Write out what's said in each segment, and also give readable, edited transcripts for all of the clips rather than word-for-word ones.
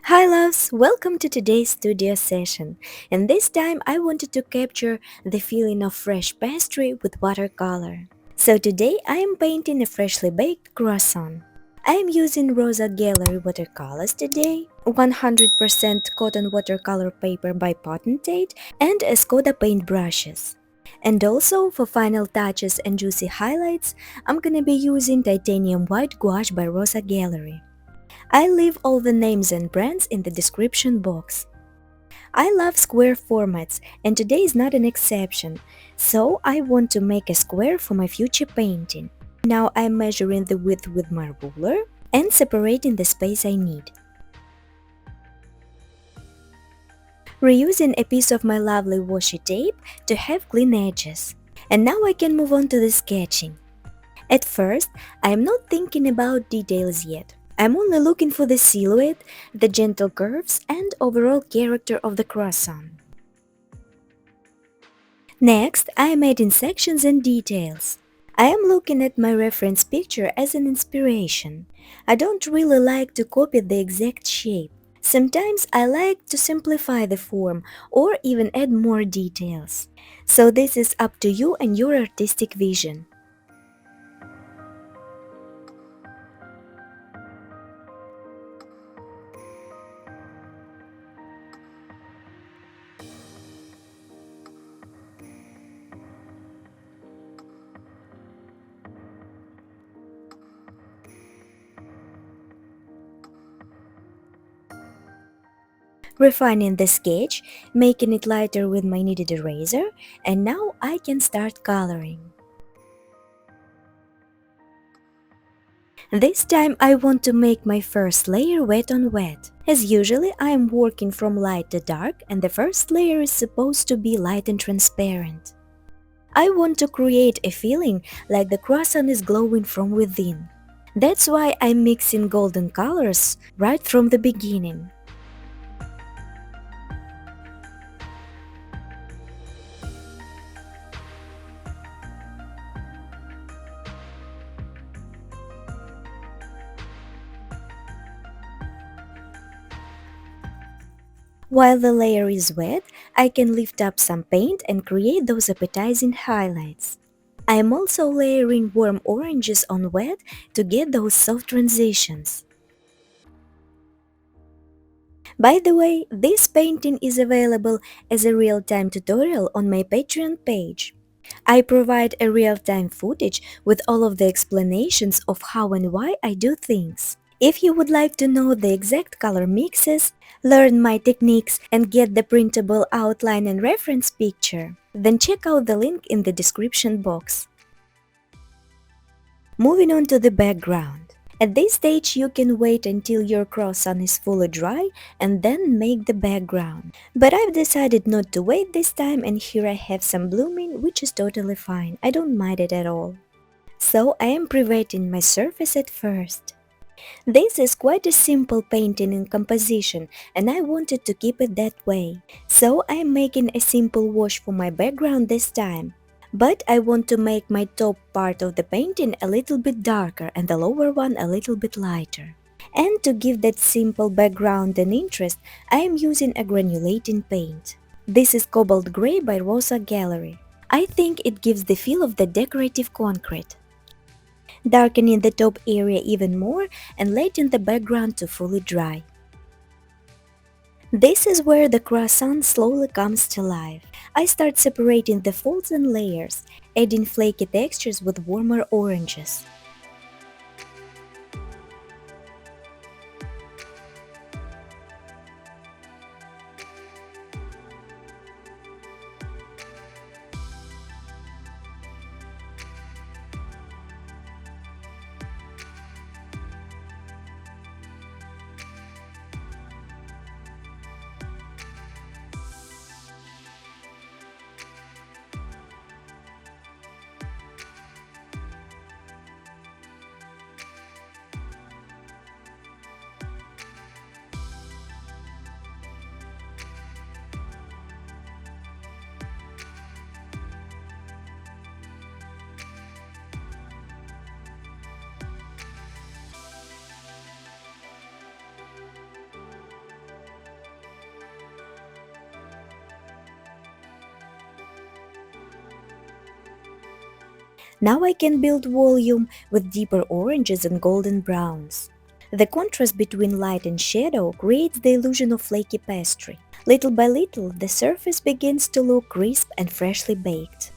Hi loves, welcome to today's studio session. And this time I wanted to capture the feeling of fresh pastry with watercolor. So today I am painting a freshly baked croissant. I am using Rosa Gallery watercolors today, 100% cotton watercolor paper by Potentate, and Escoda paint brushes. And also for final touches and juicy highlights, I'm gonna be using titanium white gouache by Rosa Gallery. I'll leave all the names and brands in the description box. I love square formats and today is not an exception, so I want to make a square for my future painting. Now I'm measuring the width with my ruler and separating the space I need. Reusing a piece of my lovely washi tape to have clean edges. And now I can move on to the sketching. At first, I'm not thinking about details yet. I'm only looking for the silhouette, the gentle curves, and overall character of the croissant. Next, I am adding sections and details. I am looking at my reference picture as an inspiration. I don't really like to copy the exact shape. Sometimes I like to simplify the form or even add more details. So this is up to you and your artistic vision. Refining the sketch, making it lighter with my kneaded eraser, and now I can start coloring. This time I want to make my first layer wet on wet. As usually I am working from light to dark and the first layer is supposed to be light and transparent. I want to create a feeling like the croissant is glowing from within. That's why I'm mixing golden colors right from the beginning. While the layer is wet, I can lift up some paint and create those appetizing highlights. I am also layering warm oranges on wet to get those soft transitions. By the way, this painting is available as a real-time tutorial on my Patreon page. I provide a real-time footage with all of the explanations of how and why I do things. If you would like to know the exact color mixes, learn my techniques and get the printable outline and reference picture, then check out the link in the description box. Moving on to the background. At this stage you can wait until your croissant is fully dry and then make the background. But I've decided not to wait this time and here I have some blooming, which is totally fine, I don't mind it at all. So I am pre-wetting my surface at first. This is quite a simple painting in composition and I wanted to keep it that way. So I am making a simple wash for my background this time. But I want to make my top part of the painting a little bit darker and the lower one a little bit lighter. And to give that simple background and interest, I am using a granulating paint. This is Cobalt Grey by Rosa Gallery. I think it gives the feel of the decorative concrete. Darkening the top area even more and letting the background to fully dry. This is where the croissant slowly comes to life. I start separating the folds and layers, adding flaky textures with warmer oranges. Now I can build volume with deeper oranges and golden browns. The contrast between light and shadow creates the illusion of flaky pastry. Little by little, the surface begins to look crisp and freshly baked.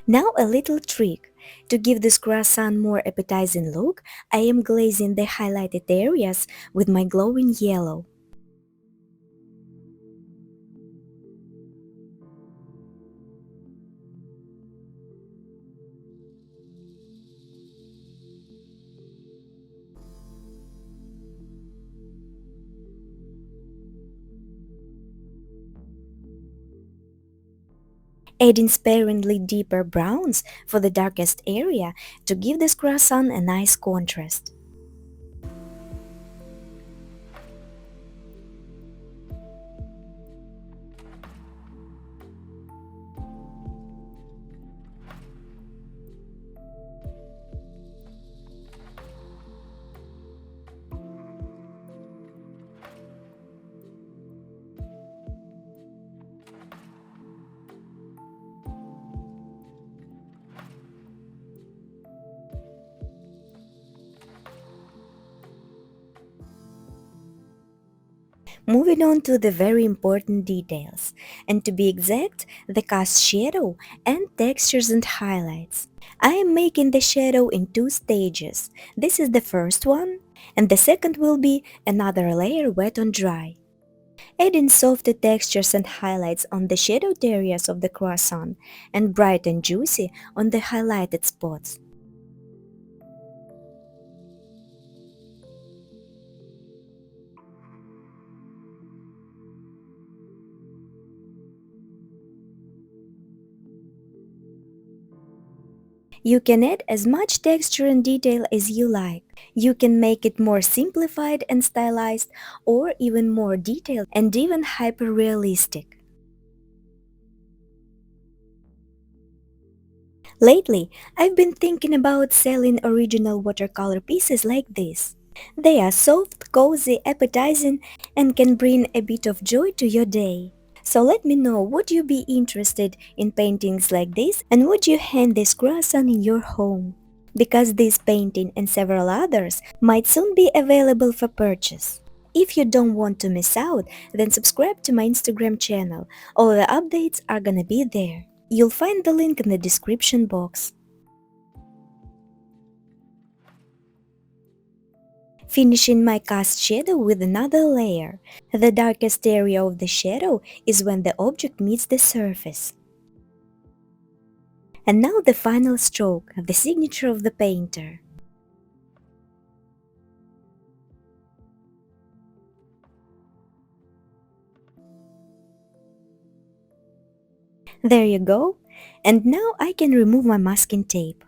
Now a little trick. To give this croissant more appetizing look, I am glazing the highlighted areas with my glowing yellow. Adding sparingly deeper browns for the darkest area to give this croissant a nice contrast. Moving on to the very important details, and to be exact, the cast shadow and textures and highlights. I am making the shadow in two stages. This is the first one, and the second will be another layer wet on dry. Adding softer textures and highlights on the shadowed areas of the croissant and bright and juicy on the highlighted spots. You can add as much texture and detail as you like. You can make it more simplified and stylized, or even more detailed and even hyper-realistic. Lately, I've been thinking about selling original watercolor pieces like this. They are soft, cozy, appetizing, and can bring a bit of joy to your day. So let me know, would you be interested in paintings like this, and would you hang this croissant in your home? Because this painting and several others might soon be available for purchase. If you don't want to miss out, then subscribe to my Instagram channel. All the updates are gonna be there. You'll find the link in the description box. Finishing my cast shadow with another layer. The darkest area of the shadow is when the object meets the surface. And now the final stroke, the signature of the painter. There you go. And now I can remove my masking tape,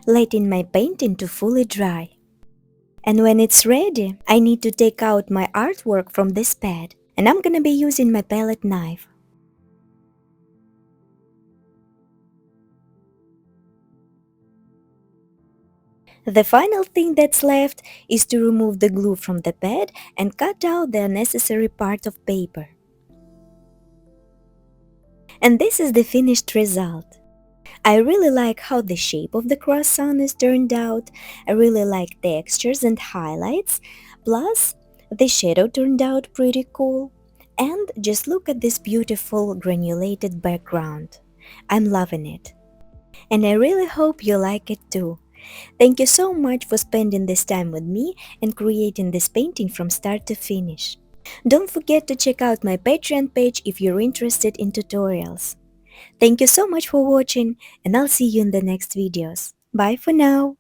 letting my painting to fully dry. And when it's ready, I need to take out my artwork from this pad, and I'm gonna be using my palette knife. The final thing that's left is to remove the glue from the pad and cut out the unnecessary part of paper. And this is the finished result. I really like how the shape of the croissant is turned out. I really like textures and highlights. Plus, the shadow turned out pretty cool. And just look at this beautiful granulated background. I'm loving it. And I really hope you like it too. Thank you so much for spending this time with me and creating this painting from start to finish. Don't forget to check out my Patreon page if you're interested in tutorials. Thank you so much for watching, and I'll see you in the next videos. Bye for now!